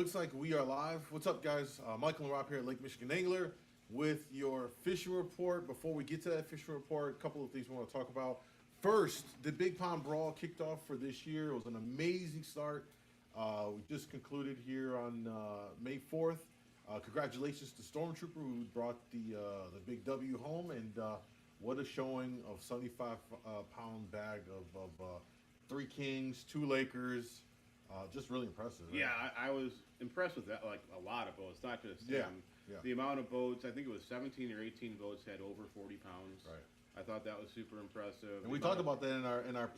looks like we are live. What's up, guys? Michael and Rob here at Lake Michigan Angler with your fishing report. Before we get to that fishing report, a couple of things we want to talk about. First, the Big Pond Brawl kicked off for this year. It was an amazing start. We just concluded here on May 4th. Congratulations to Stormtrooper who brought the big W home, and what a showing of 75-pound bag of 3 Kings, 2 Lakers. Just really impressive. Right? Yeah, I was impressed with that. Like a lot of boats, not just yeah. The amount of boats. I think it was 17 or 18 boats had over 40 pounds. Right. I thought that was super impressive. And we talked about that in our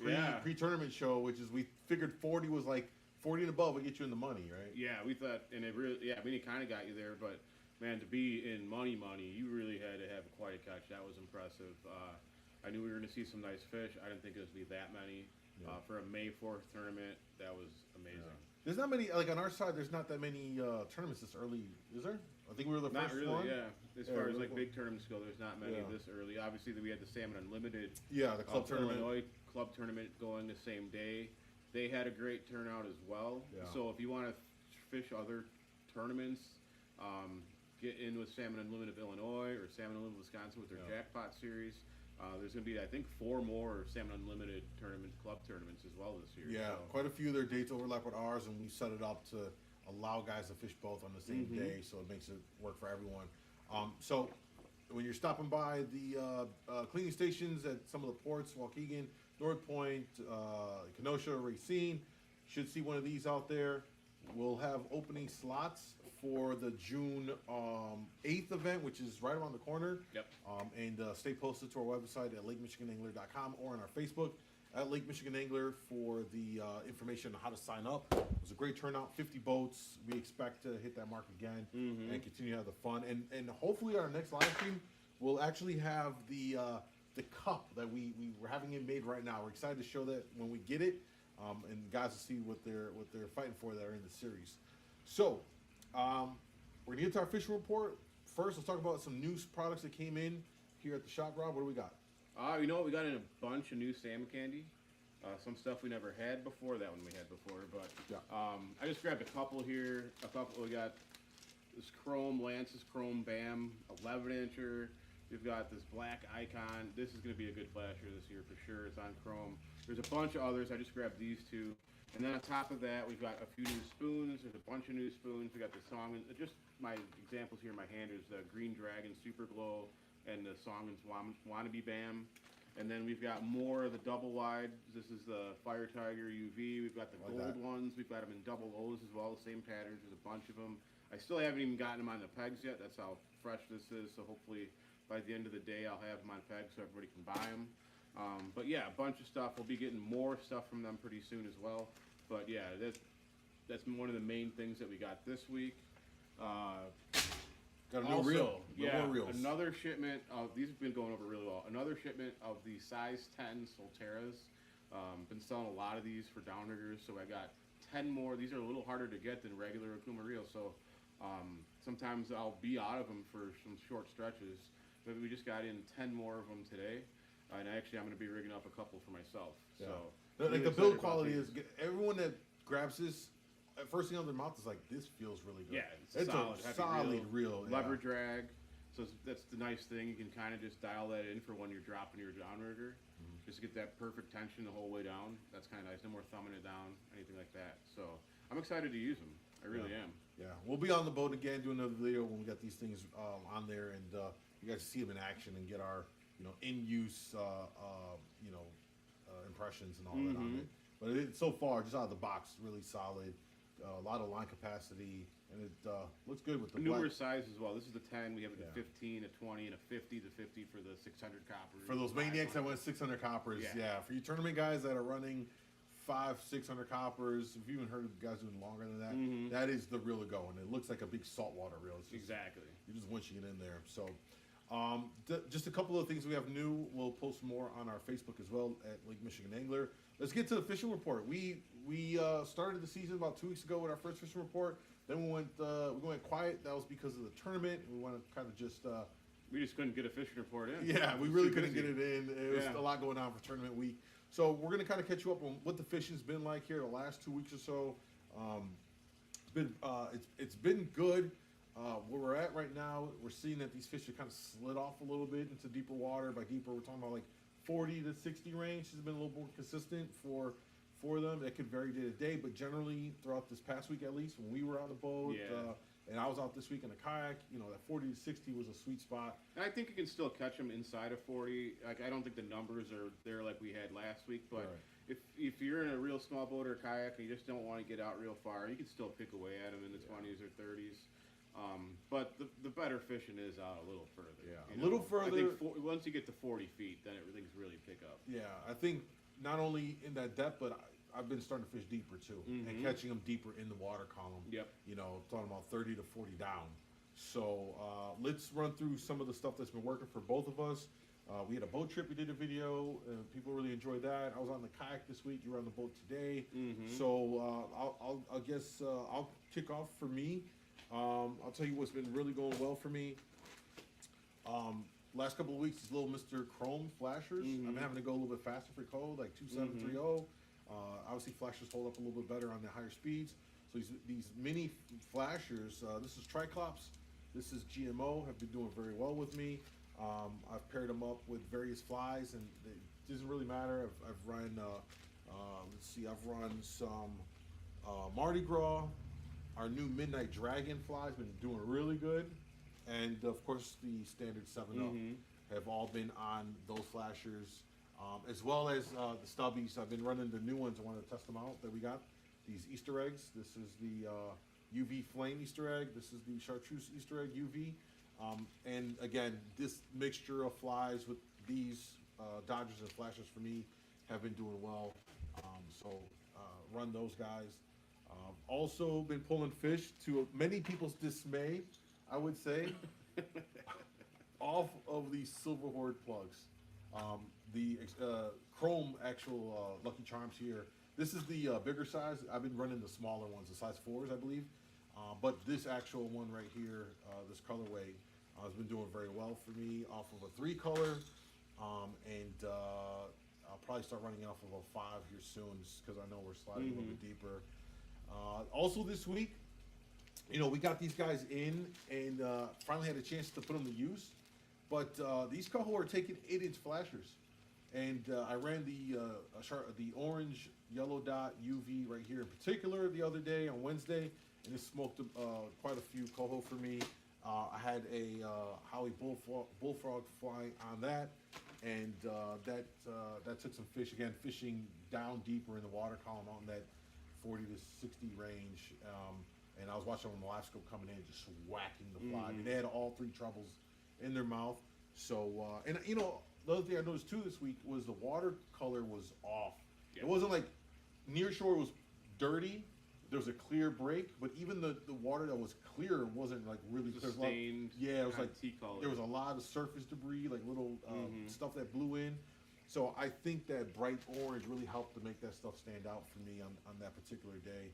pre-tournament show, which is we figured 40 was like 40 and above would get you in the money, right? Yeah, we thought, and it really, I mean, it kind of got you there, but man, to be in money, you really had to have quite a catch. That was impressive. I knew we were going to see some nice fish. I didn't think it was going to be that many. Yeah. For a May 4th tournament, that was amazing. Yeah. There's not many, like on our side, there's not that many tournaments this early, is there? I think we were the not first really, one. Yeah. As far as like big tournaments go, there's not many this early. Obviously, we had the Salmon Unlimited. Yeah, the club tournament. Illinois club tournament going the same day. They had a great turnout as well. Yeah. So if you want to fish other tournaments, get in with Salmon Unlimited of Illinois or Salmon Unlimited Wisconsin with their Jackpot series. There's going to be, I think, 4 more Salmon Unlimited club tournaments as well this year. Yeah, so. Quite a few of their dates overlap with ours, and we set it up to allow guys to fish both on the same day, so it makes it work for everyone. So when you're stopping by the cleaning stations at some of the ports, Waukegan, North Point, Kenosha, Racine, should see one of these out there. We'll have opening slots for the June 8th event, which is right around the corner. Yep. And stay posted to our website at lakemichiganangler.com or on our Facebook at Lake Michigan Angler for the information on how to sign up. It was a great turnout, 50 boats. We expect to hit that mark again and continue to have the fun. And hopefully our next live stream will actually have the cup that we're having it made right now. We're excited to show that when we get it. And guys will see what they're fighting for that are in the series. So we're gonna get to our fishing report. First, let's talk about some new products that came in here at the shop. Rob, what do we got? You know what? We got in a bunch of new salmon candy. Some stuff we never had before. That one we had before, but I just grabbed a couple here. We got this Lance's Chrome Bam 11-incher. We've got this black Icon. This is going to be a good flasher this year for sure. It's on chrome. There's a bunch of others. I just grabbed these 2. And then on top of that, we've got a few new spoons. There's a bunch of new spoons. We got the Song. Just my examples here in my hand is the Green Dragon Super Glow and the Songin's Wannabe Bam. And then we've got more of the double wide. This is the Fire Tiger UV. We've got the gold ones. We've got them in double O's as well, the same patterns. There's a bunch of them. I still haven't even gotten them on the pegs yet. That's how fresh this is. So hopefully by the end of the day, I'll have them on pegs so everybody can buy them. But yeah, a bunch of stuff. We'll be getting more stuff from them pretty soon as well. But yeah, that's one of the main things that we got this week. Got a new reel. Yeah, another shipment of these have been going over really well. Another shipment of the size 10 Solteras. Been selling a lot of these for downriggers, so I got 10 more. These are a little harder to get than regular Okuma reels, so sometimes I'll be out of them for some short stretches. But we just got in 10 more of them today, and actually I'm going to be rigging up a couple for myself. Yeah. So like the build quality is good. Everyone that grabs this, first thing out of their mouth is like, this feels really good. Yeah, it's a solid reel. Lever drag. So that's the nice thing. You can kind of just dial that in for when you're dropping your downrigger. Just to get that perfect tension the whole way down. That's kind of nice. No more thumbing it down, anything like that. So I'm excited to use them. I really am. Yeah, we'll be on the boat again, do another video when we got these things on there, and you guys see them in action and get our in-use impressions and all that on it. But so far, just out of the box, really solid. A lot of line capacity, and it looks good with the newer size as well. This is the 10. We have a 15, a 20, and a 50. The 50 for the 600 coppers. For those maniacs that went 600 coppers, yeah. For you tournament guys that are running 500-600 coppers, if you even heard of guys doing longer than that, that is the reel to go, and it looks like a big saltwater reel. It's just, exactly. You're just winching it in there. So, just a couple of things we have new. We'll post more on our Facebook as well at Lake Michigan Angler. Let's get to the fishing report. We started the season about 2 weeks ago with our first fishing report. Then we went quiet. That was because of the tournament. We want to kind of just we just couldn't get a fishing report in. Yeah, we really couldn't get it in. It was a lot going on for tournament week. So we're going to kind of catch you up on what the fishing's been like here the last 2 weeks or so. it's been good. Where we're at right now, we're seeing that these fish have kind of slid off a little bit into deeper water. By deeper, we're talking about like 40 to 60 range has been a little more consistent for them. It could vary day to day, but generally throughout this past week, at least when we were on the boat, and I was out this week in a kayak, that 40 to 60 was a sweet spot. And I think you can still catch them inside of 40. Like, I don't think the numbers are there like we had last week, but if you're in a real small boat or kayak and you just don't want to get out real far, you can still pick away at them in the 20s or 30s. But the better fishing is out a little further. Yeah, a little further. I think once you get to 40 feet, then everything's really pick up. Yeah, I think not only in that depth, but I've been starting to fish deeper too, and catching them deeper in the water column. Yep. Talking about 30 to 40 down. So let's run through some of the stuff that's been working for both of us. We had a boat trip. We did a video. People really enjoyed that. I was on the kayak this week. You were on the boat today. So I'll guess I'll kick off for me. I'll tell you what's been really going well for me. Last couple of weeks, these little Mr. Chrome flashers. I'm having to go a little bit faster for Coho, like 2730. Obviously, flashers hold up a little bit better on the higher speeds. So these mini flashers, this is Triclops, this is GMO, have been doing very well with me. I've paired them up with various flies, and it doesn't really matter. I've run, I've run some Mardi Gras. Our new Midnight Dragon fly has been doing really good. And of course, the standard 7-0 have all been on those flashers, as well as the stubbies. I've been running the new ones. I want to test them out that we got. These Easter eggs. This is the UV flame Easter egg. This is the chartreuse Easter egg UV. And again, this mixture of flies with these Dodgers and flashers for me have been doing well. So run those guys. Also been pulling fish to many people's dismay, I would say, off of these silver horde plugs. The chrome actual Lucky Charms here. This is the bigger size. I've been running the smaller ones, the size 4s, I believe. But this actual one right here, this colorway, has been doing very well for me off of a 3 color. And I'll probably start running off of a 5 here soon, just because I know we're sliding a little bit deeper. Also this week, we got these guys in and finally had a chance to put them to use. But these Coho are taking 8-inch flashers. And I ran the orange yellow dot UV right here in particular the other day on Wednesday, and it smoked quite a few Coho for me. I had a Howie bullfrog fly on that, and that took some fish, again, fishing down deeper in the water column on that 40 to 60 range. And I was watching them on the live scope coming in, just whacking the fly. I mean, they had all 3 trebles in their mouth. So, and the other thing I noticed too this week was the water color was off. Yep. It wasn't like near shore was dirty. There was a clear break, but even the water that was clear wasn't like really clear. Stained. Yeah, it was like tea color. There was a lot of surface debris, like little stuff that blew in. So I think that bright orange really helped to make that stuff stand out for me on that particular day.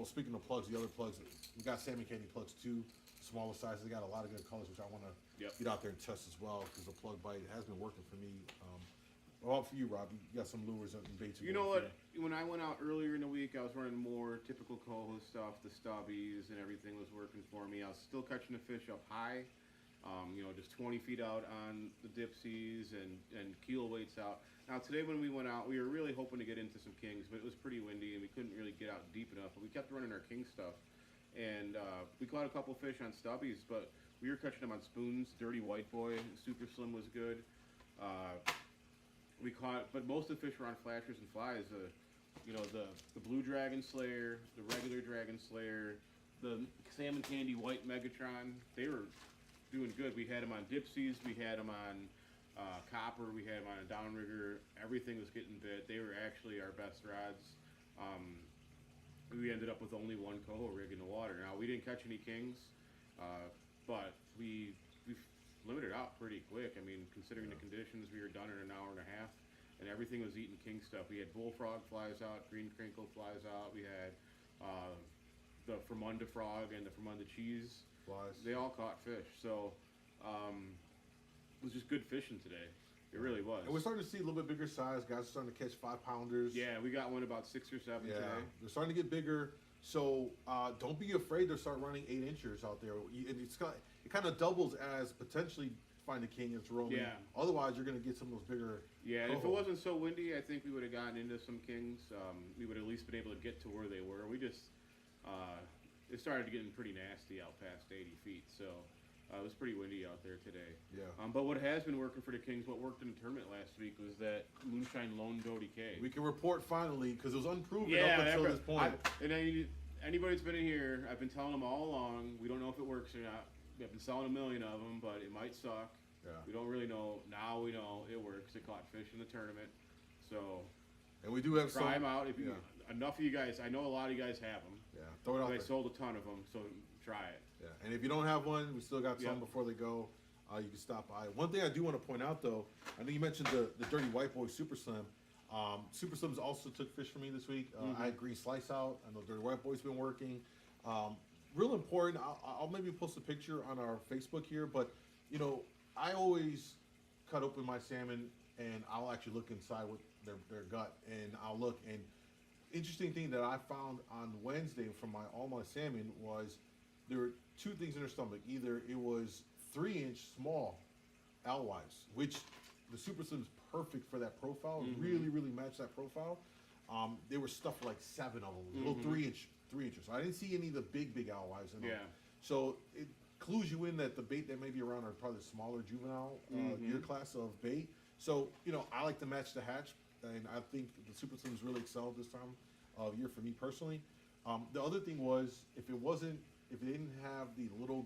Speaking of plugs, the other plugs, we got salmon candy plugs too, smaller sizes. They got a lot of good colors, which I want to get out there and test as well, because the plug bite has been working for me. Well, for you, Rob, you got some lures and baits. You know what? When I went out earlier in the week, I was running more typical Coho stuff. The stubbies and everything was working for me. I was still catching the fish up high, just 20 feet out on the dipsies and keel weights out. Now, today when we went out, we were really hoping to get into some kings, but it was pretty windy and we couldn't really get out deep enough. But we kept running our king stuff, and we caught a couple fish on stubbies, but we were catching them on spoons. Dirty White Boy, Super Slim was good. But most of the fish were on flashers and flies. The Blue Dragon Slayer, the regular Dragon Slayer, the Salmon Candy White Megatron. They were doing good. We had them on dipsies. We had them on copper. We had them on a downrigger. Everything was getting bit. They were actually our best rods. We ended up with only 1 Coho rig in the water. Now, we didn't catch any kings, but we limited out pretty quick. I mean, considering the conditions, we were done in an hour and a half, and everything was eating king stuff. We had bullfrog flies out, green crinkle flies out. We had the Fremunda frog and the Fremunda cheese flies. They all caught fish. So it was just good fishing today. It really was. And we're starting to see a little bit bigger size. Guys are starting to catch 5-pounders. Yeah, we got one about 6 or 7 today. They're starting to get bigger. So don't be afraid to start running 8-inchers out there. It kind of doubles as potentially find a king that's roaming. Yeah. Otherwise, you're going to get some of those bigger. Yeah, and if it coho. wasn't so windy, I think we would have gotten into some kings. We would have at least been able to get to where they were. We just, it started getting pretty nasty out past 80 feet, so it was pretty windy out there today. Yeah. But what has been working for the Kings, what worked in the tournament last week, was that Moonshine Lone Doty K. We can report finally because it was unproven Yeah, up until this point. Anybody that's been in here, I've been telling them all along, we don't know if it works or not. I've been selling a million of them, but it might suck. Yeah. We don't really know. Now we know it works. It caught fish in the tournament. So And we do have try them out. If you, yeah. enough of you guys, I know a lot of you guys have them. Yeah, throw it out I there. sold a ton of them, so try it. Yeah, and if you don't have one, we still got some Yep. before they go. You can stop by. One thing I do want to point out, though, I know you mentioned the Dirty White Boy Super Slim. Super Slims also took fish for me this week. I had Green Slice out. I know Dirty White Boy's been working. Real important. I'll maybe post a picture on our Facebook here, but you know, I always cut open my salmon and I'll actually look inside with their gut, and I'll look. And interesting thing that I found on Wednesday from all my salmon was there were two things in their stomach. Either it was 3-inch small alewives, which the Super Slim's perfect for that profile. Really, really matched that profile. They were stuffed like 7 of them, little 3-inchers. So I didn't see any of the big alewives in them. Yeah. So it clues you in that the bait that may be around are probably the smaller juvenile year class of bait. So, you know, I like to match the hatch, and I think the Super Slims really excelled this time of year for me personally. The other thing was, if they didn't have the little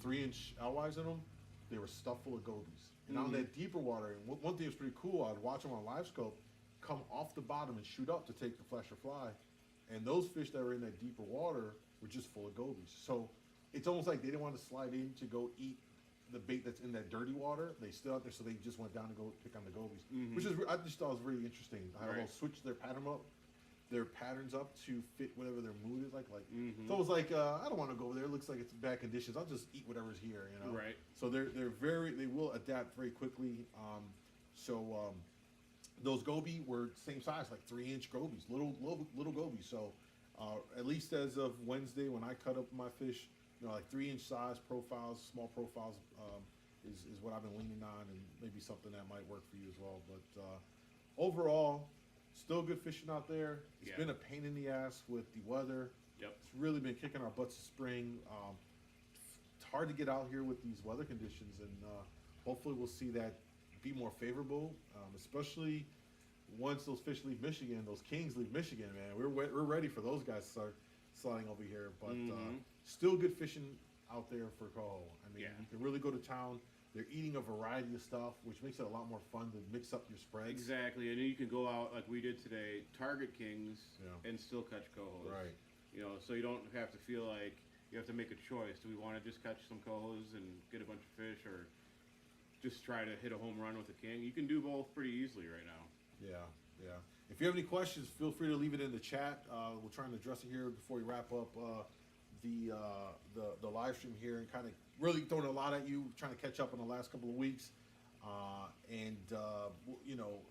3-inch alewives in them, they were stuffed full of gobies. And on that deeper water, and one thing that's pretty cool, I'd watch them on live scope come off the bottom and shoot up to take the flesh or fly. And those fish that were in that deeper water were just full of gobies. So it's almost like they didn't want to slide in to go eat the bait that's in that dirty water. They stood out there, so they just went down to go pick on the gobies, which is I just thought was really interesting. How they'll switch their patterns up to fit whatever their mood is like. So it was like I don't want to go over there. It looks like it's bad conditions. I'll just eat whatever's here, you know. Right. So they will adapt very quickly. Those goby were same size, like 3-inch gobies, little gobies. So at least as of Wednesday, when I cut up my fish, you know, like 3-inch size profiles, small profiles is what I've been leaning on, and maybe something that might work for you as well. But overall, still good fishing out there. It's been a pain in the ass with the weather. Yep. It's really been kicking our butts this spring. It's hard to get out here with these weather conditions, and hopefully we'll see that be more favorable, especially once those fish leave Michigan, those kings leave Michigan, man. We're ready for those guys to start sliding over here. But still good fishing out there for Coho. I mean, you can really go to town. They're eating a variety of stuff, which makes it a lot more fun to mix up your spreads. Exactly, and you can go out like we did today, target kings, and still catch cohos. Right. You know, so you don't have to feel like you have to make a choice. Do we want to just catch some cohos and get a bunch of fish, or just try to hit a home run with a king? You can do both pretty easily right now. Yeah. If you have any questions, feel free to leave it in the chat. We'll try and address it here before we wrap up the live stream here, and kind of really throwing a lot at you, trying to catch up in the last couple of weeks. You know,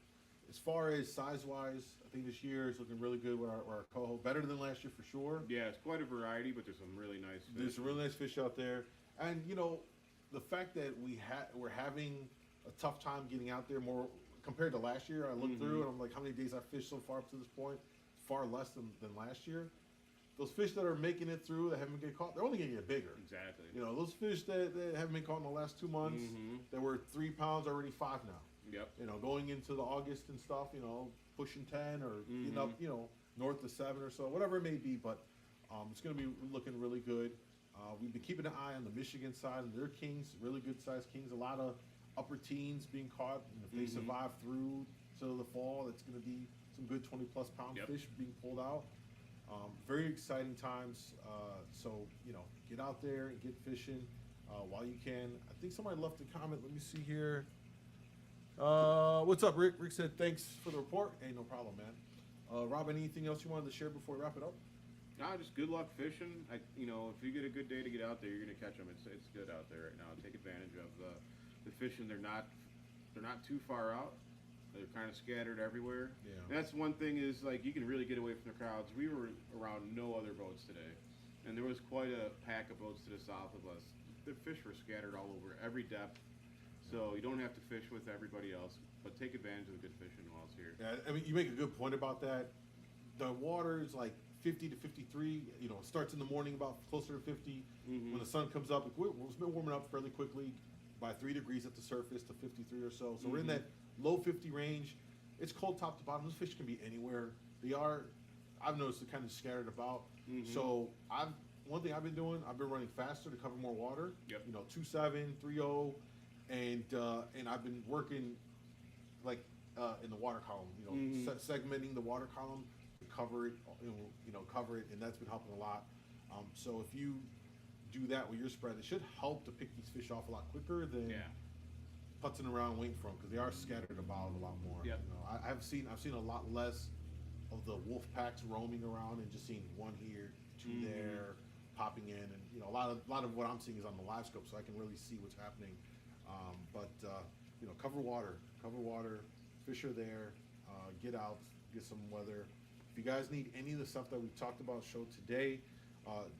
as far as size-wise, I think this year is looking really good with our Coho. Better than last year for sure. Yeah, it's quite a variety, but there's some really nice fish. There's some really nice fish out there. And, you know, the fact that we're having a tough time getting out there more compared to last year. I looked through and I'm like, how many days I've fished so far up to this point? Far less than last year. Those fish that are making it through, that haven't been caught, they're only going to get bigger. Exactly. You know, those fish that haven't been caught in the last 2 months, that were 3 pounds, are already 5 now. Yep. You know, going into the August and stuff, you know, pushing 10 or getting up, you know, north of 7 or so, whatever it may be. But it's going to be looking really good. We've been keeping an eye on the Michigan side, and their kings, really good sized kings. A lot of upper teens being caught, and if they survive through to the fall, it's going to be some good 20-plus pound fish being pulled out. Very exciting times. So, you know, get out there and get fishing while you can. I think somebody left a comment. Let me see here. What's up, Rick? Rick said, thanks for the report. Hey, no problem, man. Rob, anything else you wanted to share before we wrap it up? No, just good luck fishing. You know, if you get a good day to get out there, you're gonna catch them. It's good out there right now. Take advantage of the fishing. They're not too far out. They're kind of scattered everywhere. Yeah. And that's one thing is like you can really get away from the crowds. We were around no other boats today, and there was quite a pack of boats to the south of us. The fish were scattered all over every depth, so you don't have to fish with everybody else, but take advantage of the good fishing while it's here. Yeah, I mean, you make a good point about that. The water is like 50 to 53. You know, it starts in the morning about closer to 50. Mhm. When the sun comes up, it's been warming up fairly quickly by 3 degrees at the surface to 53 or so. So we're in that low 50 range. It's cold top to bottom. Those fish can be anywhere. I've noticed they're kind of scattered about. So one thing I've been doing, I've been running faster to cover more water. Yep. You know, 2.7, 3.0, and I've been working like in the water column. You know, segmenting the water column to cover it. Cover it, and that's been helping a lot. So if you do that with your spread, it should help to pick these fish off a lot quicker than putzing around waiting for them, because they are scattered about a lot more. Yep. You know, I've seen a lot less of the wolf packs roaming around and just seeing one here, two there, popping in, and you know a lot of what I'm seeing is on the live scope, so I can really see what's happening. You know, cover water, fish are there, get out, get some weather. If you guys need any of the stuff that we talked about show today,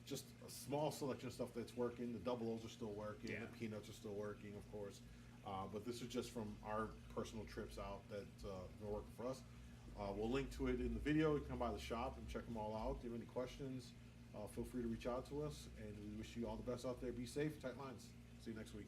just a small selection of stuff that's working. The double O's are still working. The peanuts are still working, of course. But this is just from our personal trips out that are working for us. We'll link to it in the video. You can come by the shop and check them all out. If you have any questions, feel free to reach out to us. And we wish you all the best out there. Be safe, tight lines. See you next week.